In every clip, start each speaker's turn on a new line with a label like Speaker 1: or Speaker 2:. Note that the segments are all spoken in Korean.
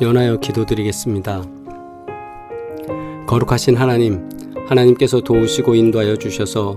Speaker 1: 연하여 기도드리겠습니다. 거룩하신 하나님, 하나님께서 도우시고 인도하여 주셔서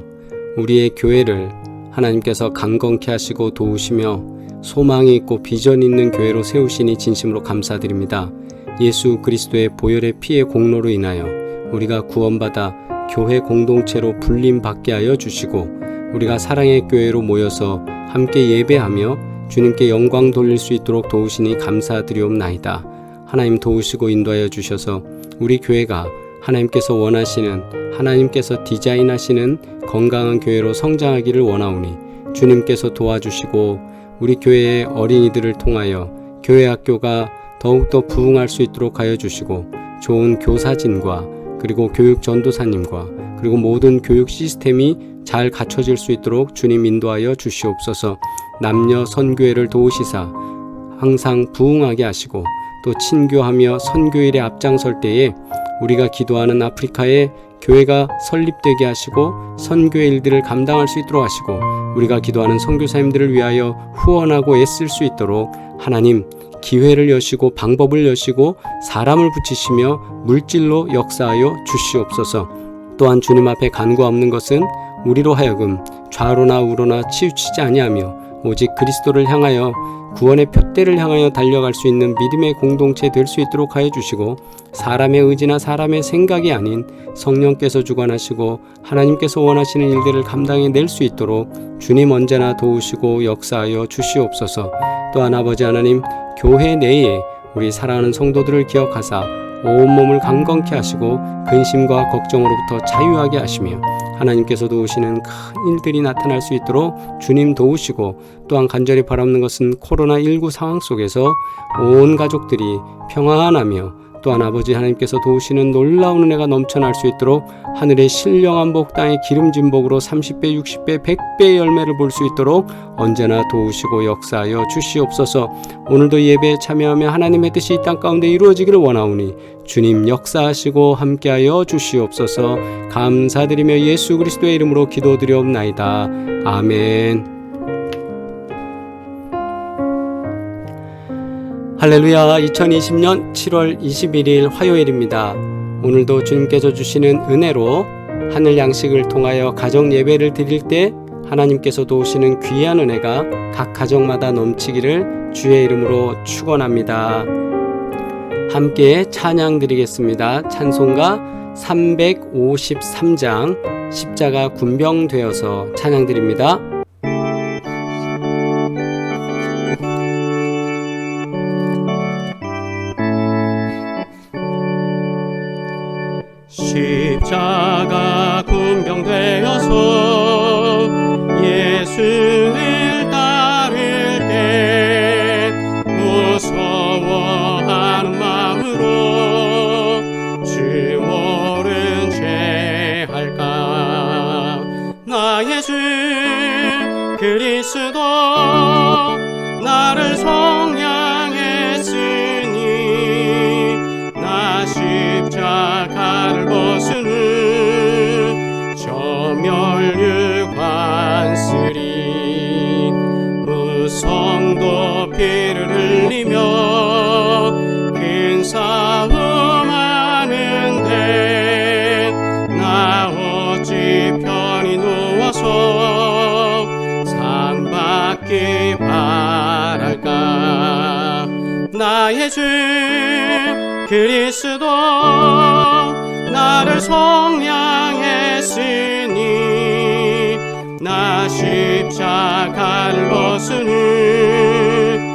Speaker 1: 우리의 교회를 하나님께서 강건케 하시고 도우시며 소망이 있고 비전이 있는 교회로 세우시니 진심으로 감사드립니다. 예수 그리스도의 보혈의 피의 공로로 인하여 우리가 구원받아 교회 공동체로 불림받게 하여 주시고 우리가 사랑의 교회로 모여서 함께 예배하며 주님께 영광 돌릴 수 있도록 도우시니 감사드리옵나이다. 하나님 도우시고 인도하여 주셔서 우리 교회가 하나님께서 원하시는, 하나님께서 디자인하시는 건강한 교회로 성장하기를 원하오니 주님께서 도와주시고 우리 교회의 어린이들을 통하여 교회 학교가 더욱더 부흥할 수 있도록 하여 주시고 좋은 교사진과 그리고 교육 전도사님과 그리고 모든 교육 시스템이 잘 갖춰질 수 있도록 주님 인도하여 주시옵소서. 남녀 선교회를 도우시사 항상 부흥하게 하시고 또 친교하며 선교일에 앞장설 때에 우리가 기도하는 아프리카에 교회가 설립되게 하시고 선교의 일들을 감당할 수 있도록 하시고 우리가 기도하는 선교사님들을 위하여 후원하고 애쓸 수 있도록 하나님 기회를 여시고 방법을 여시고 사람을 붙이시며 물질로 역사하여 주시옵소서. 또한 주님 앞에 간구하는 것은 우리로 하여금 좌로나 우로나 치우치지 아니하며 오직 그리스도를 향하여 구원의 표대를 향하여 달려갈 수 있는 믿음의 공동체 될 수 있도록 하여 주시고 사람의 의지나 사람의 생각이 아닌 성령께서 주관하시고 하나님께서 원하시는 일들을 감당해낼 수 있도록 주님 언제나 도우시고 역사하여 주시옵소서. 또한 아버지 하나님 교회 내에 우리 사랑하는 성도들을 기억하사 온몸을 강건케 하시고 근심과 걱정으로부터 자유하게 하시며 하나님께서 도우시는 큰 일들이 나타날 수 있도록 주님 도우시고 또한 간절히 바라는 것은 코로나19 상황 속에서 온 가족들이 평안하며 또한 아버지 하나님께서 도우시는 놀라운 은혜가 넘쳐날 수 있도록 하늘의 신령한 복 땅의 기름진 복으로 30배, 60배, 100배의 열매를 볼 수 있도록 언제나 도우시고 역사하여 주시옵소서. 오늘도 예배에 참여하며 하나님의 뜻이 이 땅 가운데 이루어지기를 원하오니 주님 역사하시고 함께하여 주시옵소서. 감사드리며 예수 그리스도의 이름으로 기도드리옵나이다. 아멘. 할렐루야. 2020년 7월 21일 화요일입니다. 오늘도 주님께서 주시는 은혜로 하늘 양식을 통하여 가정 예배를 드릴 때 하나님께서 도우시는 귀한 은혜가 각 가정마다 넘치기를 주의 이름으로 축원합니다. 함께 찬양 드리겠습니다. 찬송가 353장 십자가 군병되어서 찬양 드립니다.
Speaker 2: 십자가 군병되어서 예수를 따를 때 무서워하는 마음으로 주 모른 죄 할까. 나의 주 그리스도 나를 속량했으니 나 십자가를 벗으는 저멸류관 쓰리. 무성도 피를 흘리며 큰 싸움하는데 나 어찌 편히 누워서 상 받기 바랄까. 나의 주 그리스도 나를 속량했으니 나 십자가를 벗으는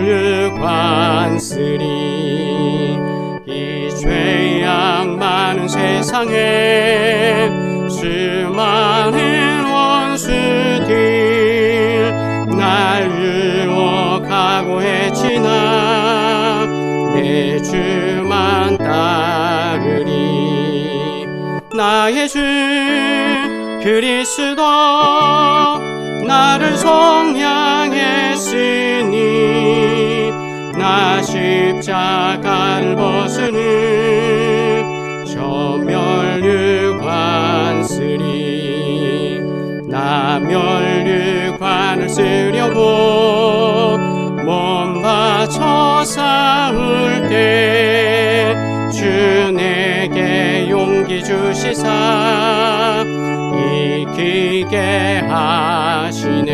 Speaker 2: 저멸류관 쓰리. 이 죄악 많은 세상에 수많은 원수들 날 유혹하고 해치나 내 주만 따르리. 나의 주 그리스도 나를 속량했으니 나 십자가를 벗으는 저멸류관 쓰리. 나 멸류관을 쓰려고 몸 바쳐 싸울 때 주 내게 용기 주시사 이기게 하시네.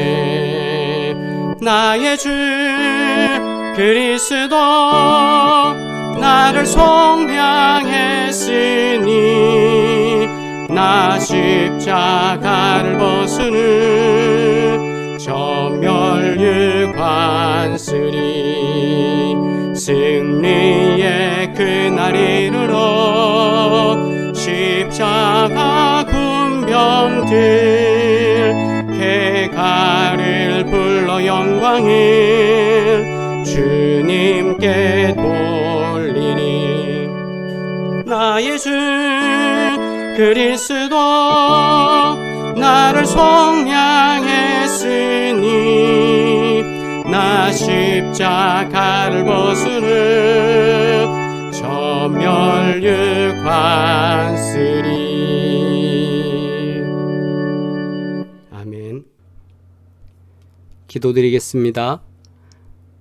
Speaker 2: 나의 주 그리스도 나를 속량했으니 나 십자가를 벗으는 전멸유관 쓰리. 승리의 그날 이르러 십자가 군병들 개가를 불러 영광을 주님께 돌리니. 나의 주 그리스도 나를 속량했으니 나 십자가를 벗으는 전멸유관 쓰리. 아멘.
Speaker 1: 기도드리겠습니다.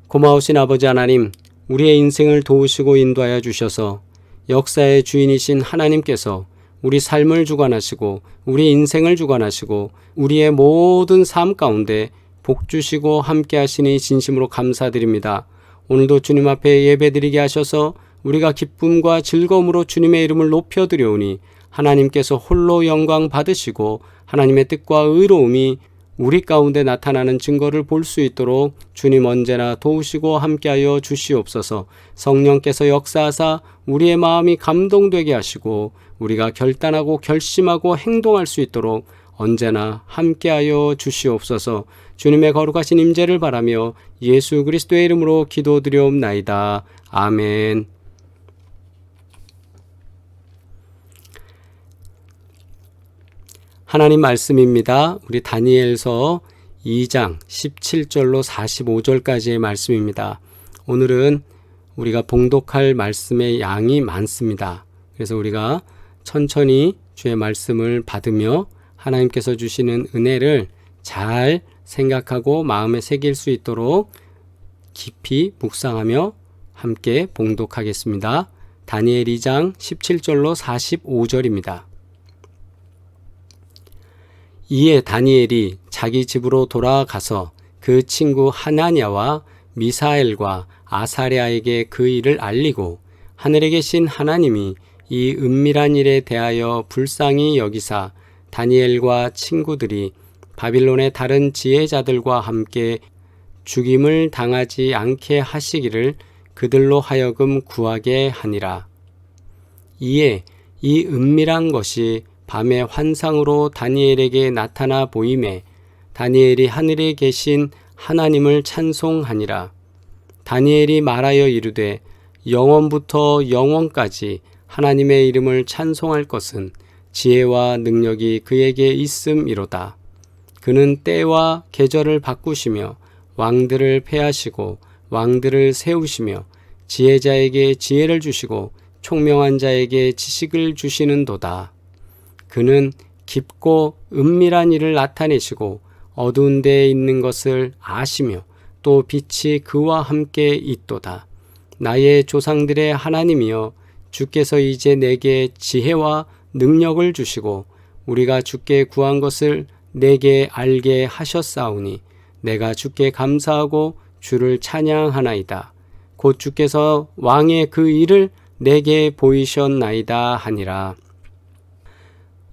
Speaker 1: 고마우신 아버지 하나님, 우리의 인생을 도우시고 인도하여 주셔서 역사의 주인이신 하나님께서 우리 삶을 주관하시고 우리 인생을 주관하시고 우리의 모든 삶 가운데 복 주시고 함께 하시니 진심으로 감사드립니다. 오늘도 주님 앞에 예배드리게 하셔서 우리가 기쁨과 즐거움으로 주님의 이름을 높여드려오니 하나님께서 홀로 영광 받으시고 하나님의 뜻과 의로움이 우리 가운데 나타나는 증거를 볼 수 있도록 주님 언제나 도우시고 함께하여 주시옵소서. 성령께서 역사하사 우리의 마음이 감동되게 하시고 우리가 결단하고 결심하고 행동할 수 있도록 언제나 함께하여 주시옵소서. 주님의 거룩하신 임재를 바라며 예수 그리스도의 이름으로 기도드리옵나이다. 아멘. 하나님 말씀입니다. 우리 다니엘서 2장 17절로 45절까지의 말씀입니다. 오늘은 우리가 봉독할 말씀의 양이 많습니다. 그래서 우리가 천천히 주의 말씀을 받으며 하나님께서 주시는 은혜를 잘 생각하고 마음에 새길 수 있도록 깊이 묵상하며 함께 봉독하겠습니다. 다니엘 2장 17절로 45절입니다. 이에 다니엘이 자기 집으로 돌아가서 그 친구 하나냐와 미사엘과 아사랴에게 그 일을 알리고 하늘에 계신 하나님이 이 은밀한 일에 대하여 불쌍히 여기사 다니엘과 친구들이 바빌론의 다른 지혜자들과 함께 죽임을 당하지 않게 하시기를 그들로 하여금 구하게 하니라. 이에 이 은밀한 것이 밤의 환상으로 다니엘에게 나타나 보임에 다니엘이 하늘에 계신 하나님을 찬송하니라. 다니엘이 말하여 이르되 영원부터 영원까지 하나님의 이름을 찬송할 것은 지혜와 능력이 그에게 있음이로다. 그는 때와 계절을 바꾸시며 왕들을 패하시고 왕들을 세우시며 지혜자에게 지혜를 주시고 총명한 자에게 지식을 주시는도다. 그는 깊고 은밀한 일을 나타내시고 어두운 데에 있는 것을 아시며 또 빛이 그와 함께 있도다. 나의 조상들의 하나님이여 주께서 이제 내게 지혜와 능력을 주시고 우리가 주께 구한 것을 내게 알게 하셨사오니 내가 주께 감사하고 주를 찬양하나이다. 곧 주께서 왕의 그 일을 내게 보이셨나이다 하니라.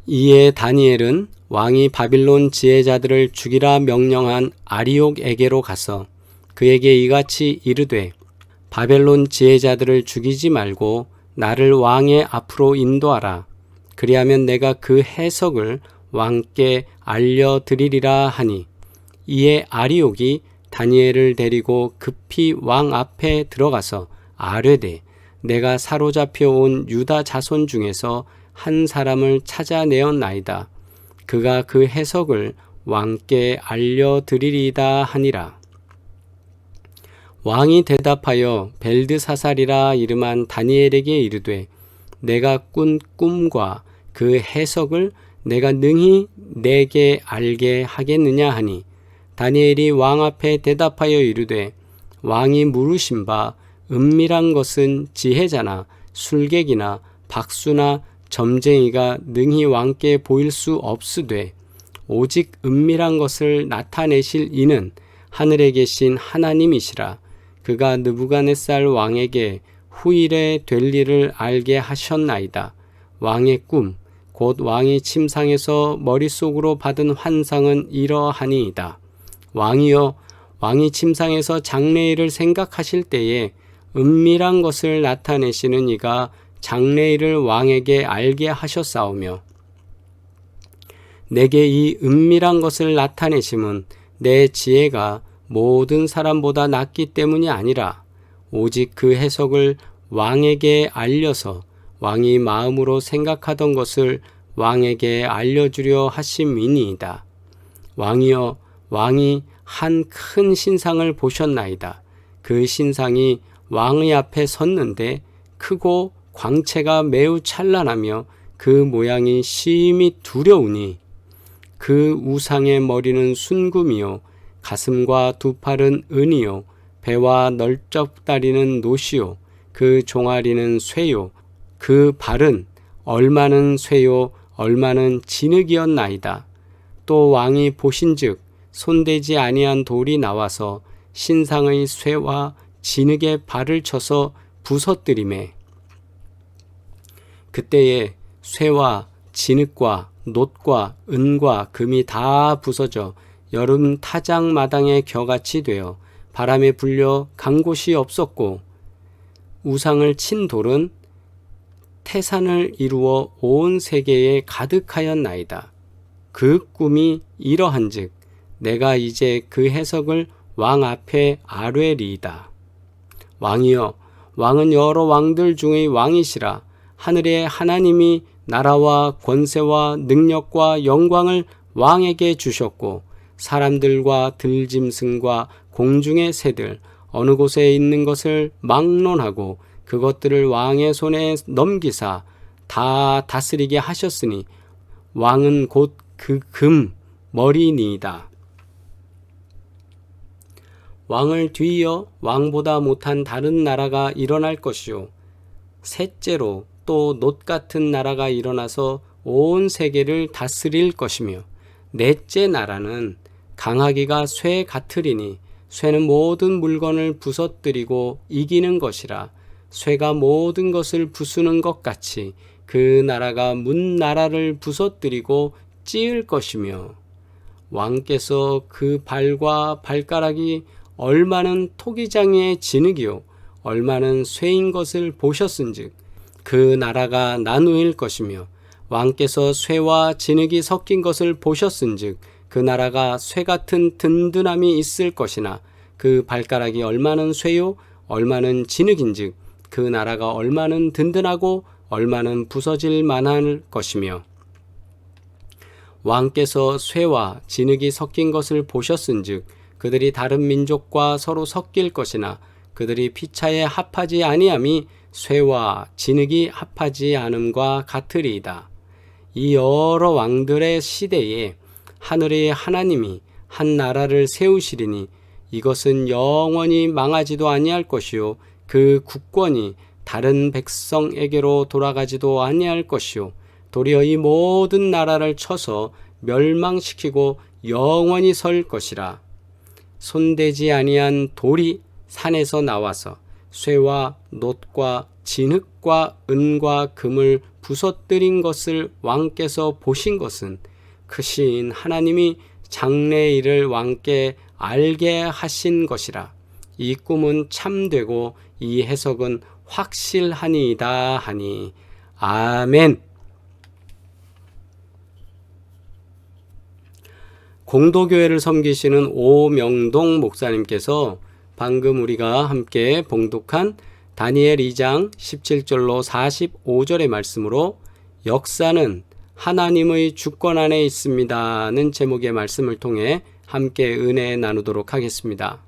Speaker 1: 이에 다니엘은 왕이 바빌론 지혜자들을 죽이라 명령한 아리옥에게로 가서 그에게 이같이 이르되 바벨론 지혜자들을 죽이지 말고 나를 왕의 앞으로 인도하라. 그리하면 내가 그 해석을 왕께 알려드리리라 하니 이에 아리옥이 다니엘을 데리고 급히 왕 앞에 들어가서 아뢰되 내가 사로잡혀 온 유다 자손 중에서 한 사람을 찾아내었나이다. 그가 그 해석을 왕께 알려드리리다 하니라. 왕이 대답하여 벨드사살이라 이름한 다니엘에게 이르되 내가 꾼 꿈과 그 해석을 내가 능히 내게 알게 하겠느냐 하니 다니엘이 왕 앞에 대답하여 이르되 왕이 물으신 바 은밀한 것은 지혜자나 술객이나 박수나 점쟁이가 능히 왕께 보일 수 없으되 오직 은밀한 것을 나타내실 이는 하늘에 계신 하나님이시라. 그가 느부갓네살 왕에게 후일에 될 일을 알게 하셨나이다. 왕의 꿈 곧 왕이 침상에서 머릿속으로 받은 환상은 이러하니이다. 왕이여, 왕이 침상에서 장래일을 생각하실 때에 은밀한 것을 나타내시는 이가 장래일을 왕에게 알게 하셨사오며 내게 이 은밀한 것을 나타내심은 내 지혜가 모든 사람보다 낫기 때문이 아니라 오직 그 해석을 왕에게 알려서 왕이 마음으로 생각하던 것을 왕에게 알려주려 하심이니이다. 왕이여, 왕이 한 큰 신상을 보셨나이다. 그 신상이 왕의 앞에 섰는데 크고 광채가 매우 찬란하며 그 모양이 심히 두려우니 그 우상의 머리는 순금이요 가슴과 두 팔은 은이요 배와 널쩍다리는 노시요 그 종아리는 쇠요 그 발은 얼마는 쇠요 얼마는 진흙이었나이다. 또 왕이 보신즉 손대지 아니한 돌이 나와서 신상의 쇠와 진흙에 발을 쳐서 부서뜨리매 그때에 쇠와 진흙과 놋과 은과 금이 다 부서져 여름 타작마당의 겨같이 되어 바람에 불려 간 곳이 없었고 우상을 친 돌은 태산을 이루어 온 세계에 가득하였나이다. 그 꿈이 이러한즉 내가 이제 그 해석을 왕 앞에 아뢰리이다. 왕이여, 왕은 여러 왕들 중의 왕이시라. 하늘의 하나님이 나라와 권세와 능력과 영광을 왕에게 주셨고 사람들과 들짐승과 공중의 새들 어느 곳에 있는 것을 막론하고 그것들을 왕의 손에 넘기사 다 다스리게 하셨으니 왕은 곧 그 금 머리니이다. 왕을 뒤이어 왕보다 못한 다른 나라가 일어날 것이요 셋째로 또 놋 같은 나라가 일어나서 온 세계를 다스릴 것이며 넷째 나라는 강하기가 쇠 같으리니 쇠는 모든 물건을 부서뜨리고 이기는 것이라 쇠가 모든 것을 부수는 것 같이 그 나라가 문 나라를 부서뜨리고 찌을 것이며 왕께서 그 발과 발가락이 얼마는 토기장의 진흙이요 얼마는 쇠인 것을 보셨은즉 그 나라가 나누일 것이며 왕께서 쇠와 진흙이 섞인 것을 보셨은즉 그 나라가 쇠 같은 든든함이 있을 것이나 그 발가락이 얼마는 쇠요 얼마는 진흙인즉 그 나라가 얼마는 든든하고 얼마는 부서질 만할 것이며 왕께서 쇠와 진흙이 섞인 것을 보셨은즉 그들이 다른 민족과 서로 섞일 것이나 그들이 피차에 합하지 아니함이 쇠와 진흙이 합하지 않음과 같으리이다. 이 여러 왕들의 시대에 하늘의 하나님이 한 나라를 세우시리니 이것은 영원히 망하지도 아니할 것이요 그 국권이 다른 백성에게로 돌아가지도 아니할 것이요 도리어 이 모든 나라를 쳐서 멸망시키고 영원히 설 것이라. 손대지 아니한 돌이 산에서 나와서 쇠와 놋과 진흙과 은과 금을 부서뜨린 것을 왕께서 보신 것은 크신 하나님이 장래일을 왕께 알게 하신 것이라. 이 꿈은 참되고 이 해석은 확실하니이다 하니. 아멘. 공도교회를 섬기시는 오명동 목사님께서 방금 우리가 함께 봉독한 다니엘 2장 17절로 45절의 말씀으로 역사는 하나님의 주권 안에 있습니다는 제목의 말씀을 통해 함께 은혜 나누도록 하겠습니다.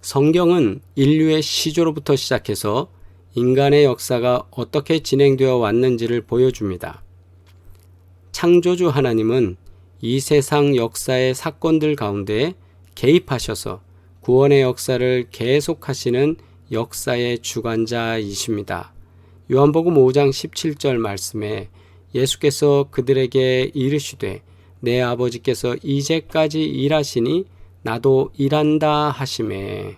Speaker 1: 성경은 인류의 시조로부터 시작해서 인간의 역사가 어떻게 진행되어 왔는지를 보여줍니다. 창조주 하나님은 이 세상 역사의 사건들 가운데 개입하셔서 구원의 역사를 계속하시는 역사의 주관자이십니다. 요한복음 5장 17절 말씀에 예수께서 그들에게 이르시되 내 아버지께서 이제까지 일하시니 나도 일한다 하시매.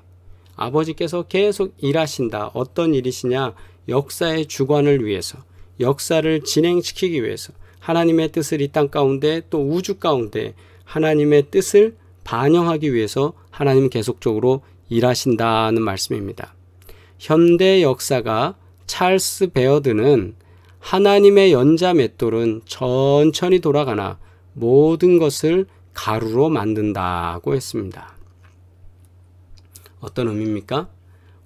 Speaker 1: 아버지께서 계속 일하신다. 어떤 일이시냐? 역사의 주관을 위해서, 역사를 진행시키기 위해서, 하나님의 뜻을 이 땅 가운데 또 우주 가운데 하나님의 뜻을 반영하기 위해서 하나님 계속적으로 일하신다는 말씀입니다. 현대 역사가 찰스 베어드는 하나님의 연자 맷돌은 천천히 돌아가나 모든 것을 가루로 만든다고 했습니다. 어떤 의미입니까?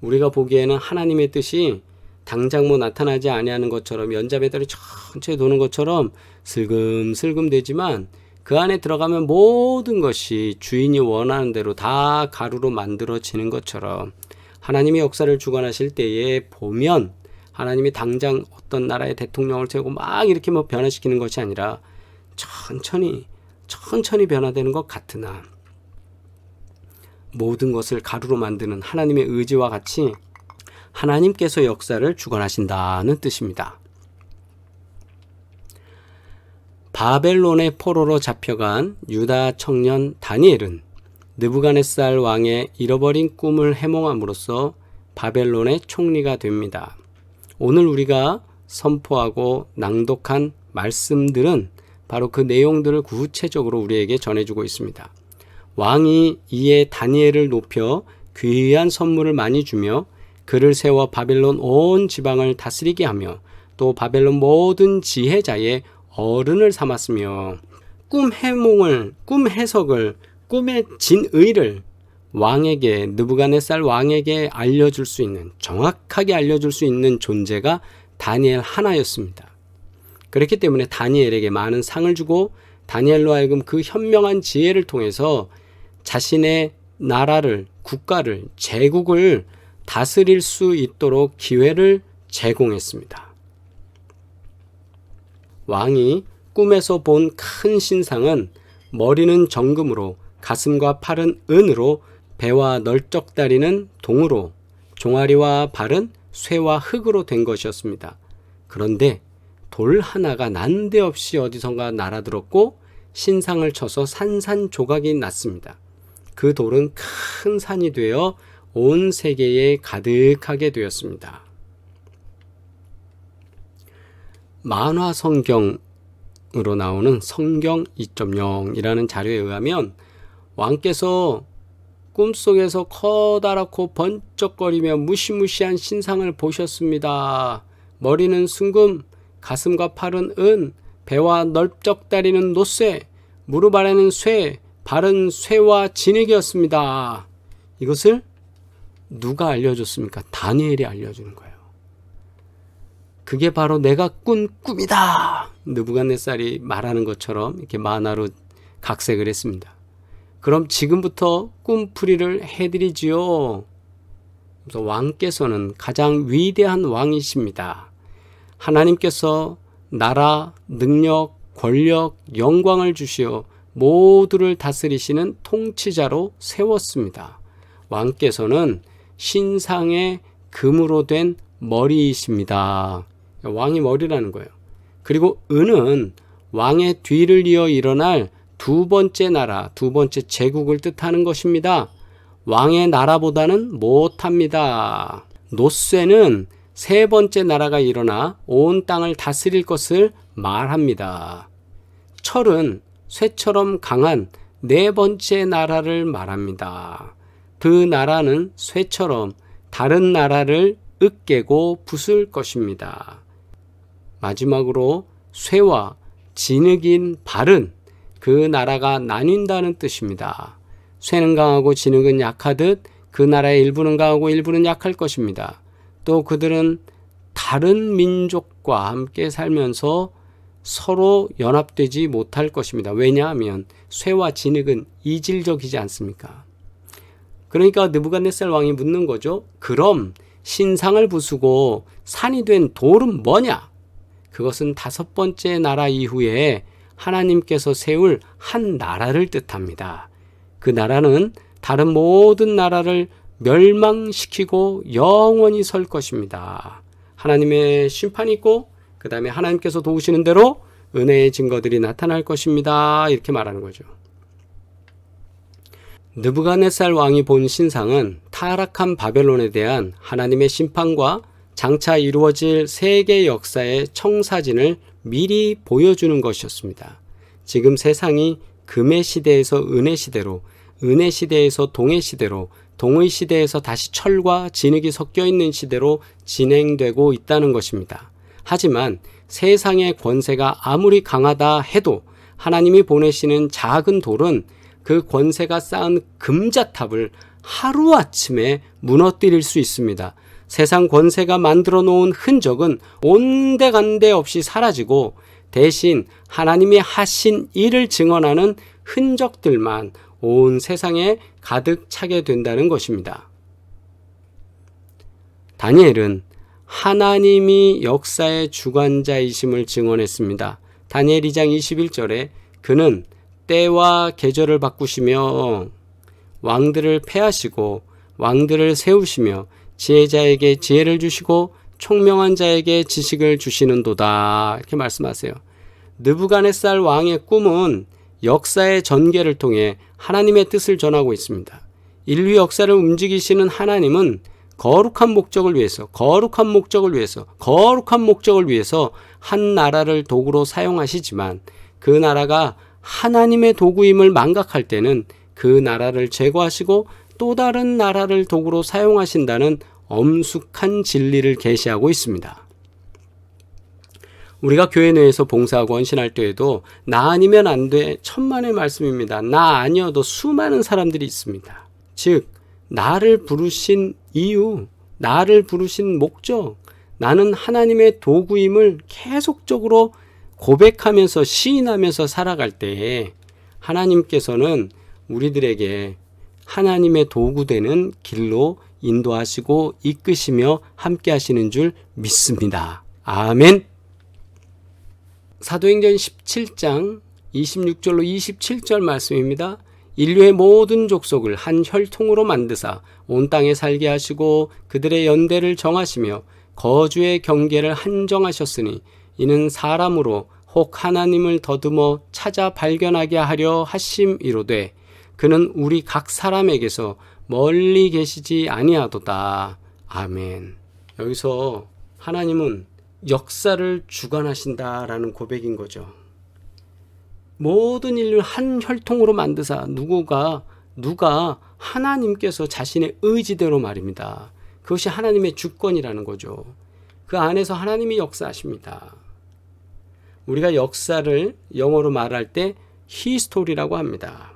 Speaker 1: 우리가 보기에는 하나님의 뜻이 당장 나타나지 아니하는 것처럼 연자 맷돌이 천천히 도는 것처럼 슬금슬금 되지만 그 안에 들어가면 모든 것이 주인이 원하는 대로 다 가루로 만들어지는 것처럼 하나님의 역사를 주관하실 때에 보면 하나님이 당장 어떤 나라의 대통령을 세우고 막 이렇게 변화시키는 것이 아니라 천천히 변화되는 것 같으나 모든 것을 가루로 만드는 하나님의 의지와 같이 하나님께서 역사를 주관하신다는 뜻입니다. 바벨론의 포로로 잡혀간 유다 청년 다니엘은 느부갓네살 왕의 잃어버린 꿈을 해몽함으로써 바벨론의 총리가 됩니다. 오늘 우리가 선포하고 낭독한 말씀들은 바로 그 내용들을 구체적으로 우리에게 전해주고 있습니다. 왕이 이에 다니엘을 높여 귀한 선물을 많이 주며 그를 세워 바벨론 온 지방을 다스리게 하며 또 바벨론 모든 지혜자의 어른을 삼았으며 꿈 해석을 꿈의 진의를 왕에게 느부갓네살 왕에게 알려줄 수 있는 정확하게 알려줄 수 있는 존재가 다니엘 하나였습니다. 그렇기 때문에 다니엘에게 많은 상을 주고 다니엘로 하여금 그 현명한 지혜를 통해서 자신의 나라를 국가를 제국을 다스릴 수 있도록 기회를 제공했습니다. 왕이 꿈에서 본 큰 신상은 머리는 정금으로 가슴과 팔은 은으로 배와 널쩍다리는 동으로 종아리와 발은 쇠와 흙으로 된 것이었습니다. 그런데 돌 하나가 난데없이 어디선가 날아들었고 신상을 쳐서 산산조각이 났습니다. 그 돌은 큰 산이 되어 온 세계에 가득하게 되었습니다. 만화 성경으로 나오는 성경 2.0이라는 자료에 의하면 왕께서 꿈속에서 커다랗고 번쩍거리며 무시무시한 신상을 보셨습니다. 머리는 순금, 가슴과 팔은 은, 배와 넓적다리는 노쇠, 무릎 아래는 쇠, 발은 쇠와 진흙이었습니다. 이것을 누가 알려줬습니까? 다니엘이 알려주는 거예요. 그게 바로 내가 꾼 꿈이다. 느부갓네살이 말하는 것처럼 이렇게 만화로 각색을 했습니다. 그럼 지금부터 꿈풀이를 해드리지요. 그래서 왕께서는 가장 위대한 왕이십니다. 하나님께서 나라, 능력, 권력, 영광을 주시어 모두를 다스리시는 통치자로 세웠습니다. 왕께서는 신상의 금으로 된 머리이십니다. 왕이 머리라는 거예요. 그리고 은은 왕의 뒤를 이어 일어날 두 번째 나라, 두 번째 제국을 뜻하는 것입니다. 왕의 나라보다는 못합니다. 노쇠는 세 번째 나라가 일어나 온 땅을 다스릴 것을 말합니다. 철은 쇠처럼 강한 네 번째 나라를 말합니다. 그 나라는 쇠처럼 다른 나라를 으깨고 부술 것입니다. 마지막으로 쇠와 진흙인 발은 그 나라가 나뉜다는 뜻입니다. 쇠는 강하고 진흙은 약하듯 그 나라의 일부는 강하고 일부는 약할 것입니다. 또 그들은 다른 민족과 함께 살면서 서로 연합되지 못할 것입니다. 왜냐하면 쇠와 진흙은 이질적이지 않습니까? 그러니까 느부갓네살 왕이 묻는 거죠. 그럼 신상을 부수고 산이 된 돌은 뭐냐? 그것은 다섯 번째 나라 이후에 하나님께서 세울 한 나라를 뜻합니다. 그 나라는 다른 모든 나라를 멸망시키고 영원히 설 것입니다. 하나님의 심판이 있고 그 다음에 하나님께서 도우시는 대로 은혜의 증거들이 나타날 것입니다. 이렇게 말하는 거죠. 느부갓네살 왕이 본 신상은 타락한 바벨론에 대한 하나님의 심판과 장차 이루어질 세계 역사의 청사진을 미리 보여주는 것이었습니다. 지금 세상이 금의 시대에서 은의 시대로, 은의 시대에서 동의 시대로, 동의 시대에서 다시 철과 진흙이 섞여 있는 시대로 진행되고 있다는 것입니다. 하지만 세상의 권세가 아무리 강하다 해도 하나님이 보내시는 작은 돌은 그 권세가 쌓은 금자탑을 하루아침에 무너뜨릴 수 있습니다. 세상 권세가 만들어 놓은 흔적은 온데간데 없이 사라지고 대신 하나님이 하신 일을 증언하는 흔적들만 온 세상에 가득 차게 된다는 것입니다. 다니엘은 하나님이 역사의 주관자이심을 증언했습니다. 다니엘 2장 21절에 그는 때와 계절을 바꾸시며 왕들을 패하시고 왕들을 세우시며 지혜자에게 지혜를 주시고 총명한 자에게 지식을 주시는도다. 이렇게 말씀하세요. 느부갓네살 왕의 꿈은 역사의 전개를 통해 하나님의 뜻을 전하고 있습니다. 인류 역사를 움직이시는 하나님은 거룩한 목적을 위해서 한 나라를 도구로 사용하시지만 그 나라가 하나님의 도구임을 망각할 때는 그 나라를 제거하시고 또 다른 나라를 도구로 사용하신다는 엄숙한 진리를 계시하고 있습니다. 우리가 교회 내에서 봉사하고 헌신할 때에도 나 아니면 안 돼 천만의 말씀입니다. 나 아니어도 수많은 사람들이 있습니다. 즉 나를 부르신 이유, 나를 부르신 목적, 나는 하나님의 도구임을 계속적으로 고백하면서 시인하면서 살아갈 때에 하나님께서는 우리들에게 하나님의 도구 되는 길로 인도하시고 이끄시며 함께 하시는 줄 믿습니다. 아멘. 사도행전 17장 26절로 27절 말씀입니다. 인류의 모든 족속을 한 혈통으로 만드사 온 땅에 살게 하시고 그들의 연대를 정하시며 거주의 경계를 한정하셨으니 이는 사람으로 혹 하나님을 더듬어 찾아 발견하게 하려 하심이로되 그는 우리 각 사람에게서 멀리 계시지 아니하도다. 아멘. 여기서 하나님은 역사를 주관하신다라는 고백인 거죠. 모든 인류를 한 혈통으로 만드사 누가 하나님께서 자신의 의지대로 말입니다. 그것이 하나님의 주권이라는 거죠. 그 안에서 하나님이 역사하십니다. 우리가 역사를 영어로 말할 때 히스토리라고 합니다.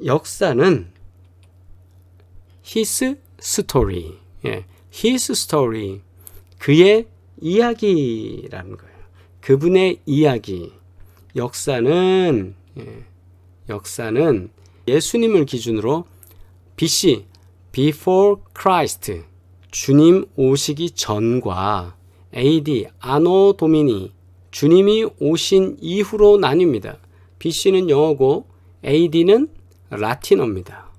Speaker 1: 역사는 his story, his story, 그의 이야기라는 거예요. 그분의 이야기. 역사는 예수님을 기준으로 BC, before Christ, 주님 오시기 전과 AD, 아노 도미니, 주님이 오신 이후로 나뉩니다. BC는 영어고 AD는 라틴어입니다.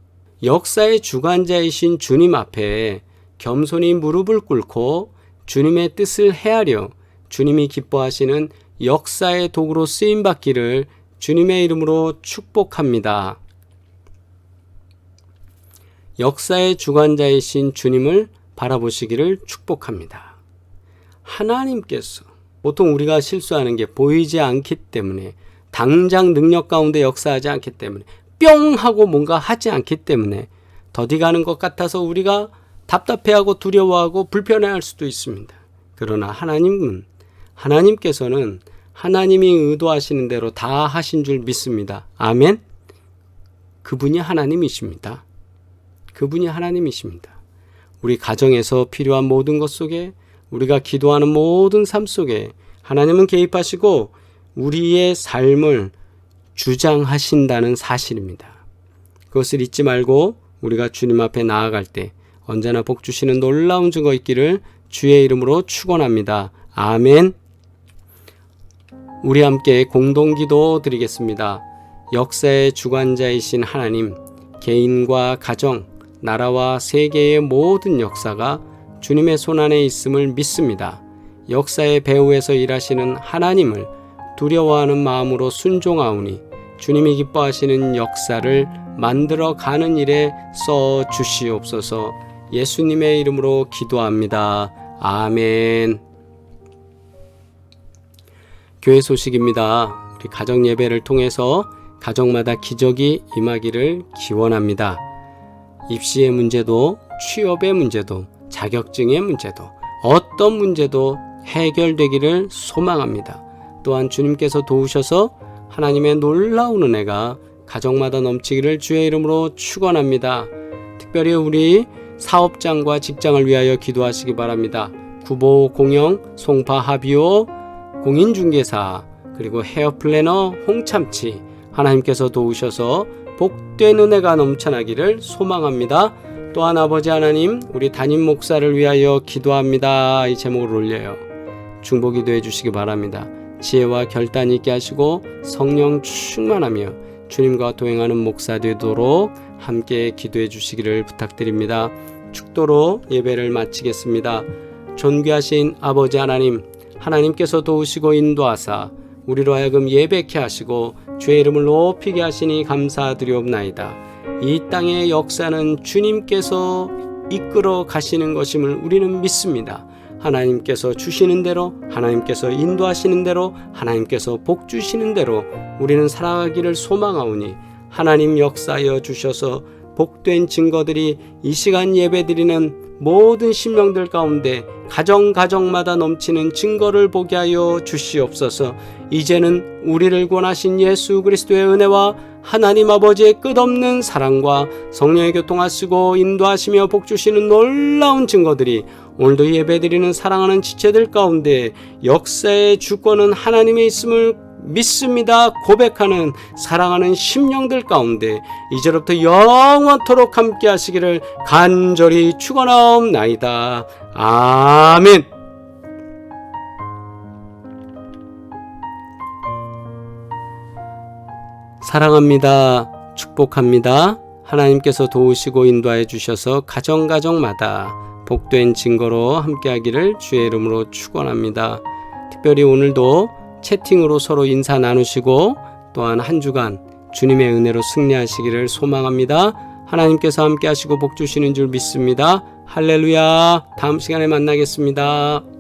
Speaker 1: 역사의 주관자이신 주님 앞에 겸손히 무릎을 꿇고 주님의 뜻을 헤아려 주님이 기뻐하시는 역사의 도구로 쓰임받기를 주님의 이름으로 축복합니다. 역사의 주관자이신 주님을 바라보시기를 축복합니다. 하나님께서 보통 우리가 실수하는 게 보이지 않기 때문에 당장 능력 가운데 역사하지 않기 때문에 뿅 하고 뭔가 하지 않기 때문에 더디가는 것 같아서 우리가 답답해하고 두려워하고 불편해할 수도 있습니다. 그러나 하나님께서는 하나님이 의도하시는 대로 다 하신 줄 믿습니다. 아멘. 그분이 하나님이십니다. 그분이 하나님이십니다. 우리 가정에서 필요한 모든 것 속에 우리가 기도하는 모든 삶 속에 하나님은 개입하시고 우리의 삶을 주장하신다는 사실입니다. 그것을 잊지 말고 우리가 주님 앞에 나아갈 때 언제나 복 주시는 놀라운 증거 있기를 주의 이름으로 축원합니다. 아멘. 우리 함께 공동기도 드리겠습니다. 역사의 주관자이신 하나님, 개인과 가정, 나라와 세계의 모든 역사가 주님의 손안에 있음을 믿습니다. 역사의 배후에서 일하시는 하나님을 두려워하는 마음으로 순종하오니 주님이 기뻐하시는 역사를 만들어가는 일에 써 주시옵소서. 예수님의 이름으로 기도합니다. 아멘. 교회 소식입니다. 우리 가정 예배를 통해서 가정마다 기적이 임하기를 기원합니다. 입시의 문제도, 취업의 문제도, 자격증의 문제도, 어떤 문제도 해결되기를 소망합니다. 또한 주님께서 도우셔서 하나님의 놀라운 은혜가 가정마다 넘치기를 주의 이름으로 축원합니다. 특별히 우리 사업장과 직장을 위하여 기도하시기 바랍니다. 구보 공영, 송파 하비오, 공인중개사, 그리고 헤어플래너 홍참치, 하나님께서 도우셔서 복된 은혜가 넘쳐나기를 소망합니다. 또한 아버지 하나님, 우리 담임 목사를 위하여 기도합니다. 이 제목을 올려요. 중보기도 해주시기 바랍니다. 지혜와 결단 있게 하시고 성령 충만하며 주님과 동행하는 목사 되도록 함께 기도해 주시기를 부탁드립니다. 축도로 예배를 마치겠습니다. 존귀하신 아버지 하나님, 하나님께서 도우시고 인도하사 우리로 하여금 예배케 하시고 주의 이름을 높이게 하시니 감사드리옵나이다. 이 땅의 역사는 주님께서 이끌어 가시는 것임을 우리는 믿습니다. 하나님께서 주시는 대로, 하나님께서 인도하시는 대로, 하나님께서 복 주시는 대로 우리는 살아가기를 소망하오니 하나님 역사하여 주셔서 복된 증거들이 이 시간 예배드리는 모든 심령들 가운데 가정마다 넘치는 증거를 보게 하여 주시옵소서. 이제는 우리를 구원하신 예수 그리스도의 은혜와 하나님 아버지의 끝없는 사랑과 성령의 교통하시고 인도하시며 복주시는 놀라운 증거들이 오늘도 예배드리는 사랑하는 지체들 가운데 역사의 주권은 하나님의 있음을 믿습니다. 고백하는 사랑하는 심령들 가운데 이제부터 영원토록 함께 하시기를 간절히 축원하옵나이다. 아멘. 사랑합니다. 축복합니다. 하나님께서 도우시고 인도하여 주셔서 가정마다 복된 증거로 함께하기를 주의 이름으로 축원합니다. 특별히 오늘도 채팅으로 서로 인사 나누시고 또한 한 주간 주님의 은혜로 승리하시기를 소망합니다. 하나님께서 함께 하시고 복 주시는 줄 믿습니다. 할렐루야. 다음 시간에 만나겠습니다.